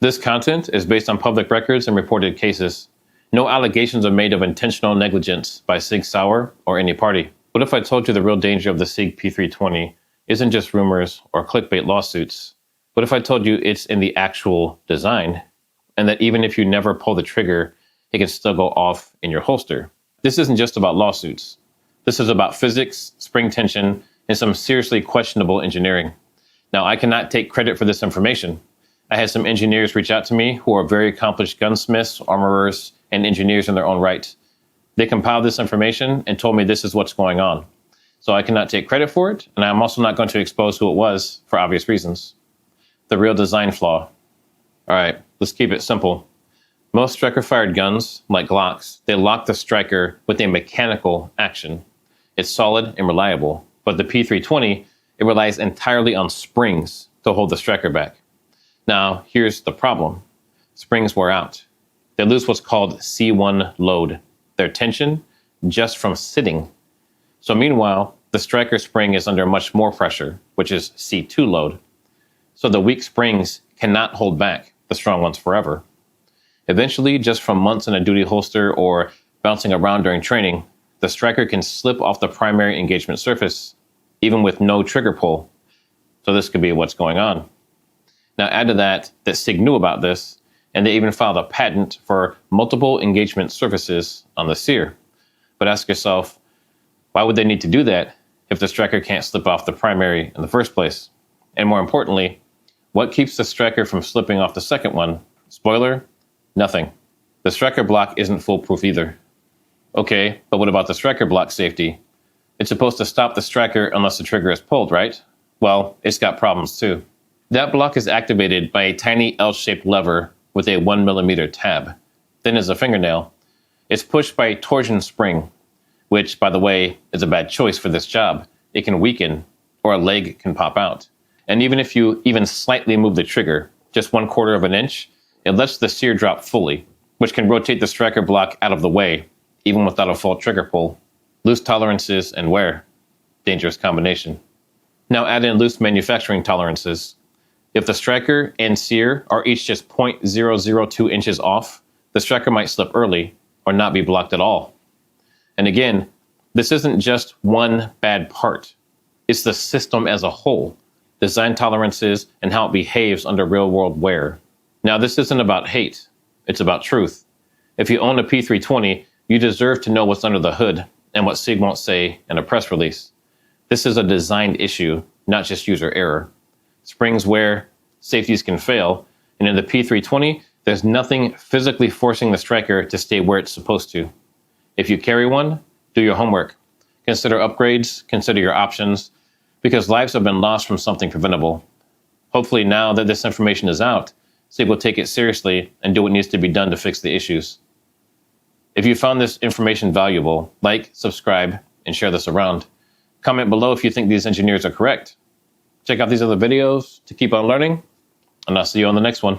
This content is based on public records and reported cases. No allegations are made of intentional negligence by SIG Sauer or any party. What if I told you the real danger of the SIG P320 isn't just rumors or clickbait lawsuits? What if I told you it's in the actual design, and that even if you never pull the trigger, it can still go off in your holster? This isn't just about lawsuits. This is about physics, spring tension, and some seriously questionable engineering. Now, I cannot take credit for this information. I had some engineers reach out to me who are very accomplished gunsmiths, armorers, and engineers in their own right. They compiled this information and told me this is what's going on. So I cannot take credit for it, and I'm also not going to expose who it was for obvious reasons. The real design flaw. All right, let's keep it simple. Most striker-fired guns, like Glocks, they lock the striker with a mechanical action. It's solid and reliable, but the P320, it relies entirely on springs to hold the striker back. Now, here's the problem. Springs wear out. They lose what's called C1 load, their tension, just from sitting. So meanwhile, the striker spring is under much more pressure, which is C2 load. So the weak springs cannot hold back the strong ones forever. Eventually, just from months in a duty holster or bouncing around during training, the striker can slip off the primary engagement surface, even with no trigger pull. So this could be what's going on. Now add to that SIG knew about this, and they even filed a patent for multiple engagement surfaces on the Sear. But ask yourself, why would they need to do that if the striker can't slip off the primary in the first place? And more importantly, what keeps the striker from slipping off the second one? Spoiler, nothing. The striker block isn't foolproof either. Okay, but what about the striker block safety? It's supposed to stop the striker unless the trigger is pulled, right? Well, it's got problems too. That block is activated by a tiny L-shaped lever with a 1mm tab, thin as a fingernail. It's pushed by a torsion spring, which, by the way, is a bad choice for this job. It can weaken, or a leg can pop out. And even if you even slightly move the trigger, just 1/4 of an inch, it lets the Sear drop fully, which can rotate the striker block out of the way, even without a full trigger pull. Loose tolerances and wear. Dangerous combination. Now add in loose manufacturing tolerances. If the striker and Sear are each just 0.002 inches off, the striker might slip early or not be blocked at all. And again, this isn't just one bad part. It's the system as a whole, design tolerances, and how it behaves under real-world wear. Now, this isn't about hate. It's about truth. If you own a P320, you deserve to know what's under the hood and what SIG won't say in a press release. This is a design issue, not just user error. Springs wear, safeties can fail, and in the P320, there's nothing physically forcing the striker to stay where it's supposed to. If you carry one, do your homework. Consider upgrades, consider your options, because lives have been lost from something preventable. Hopefully now that this information is out, SIG will take it seriously and do what needs to be done to fix the issues. If you found this information valuable, like, subscribe, and share this around. Comment below if you think these engineers are correct. Check out these other videos to keep on learning, and I'll see you on the next one.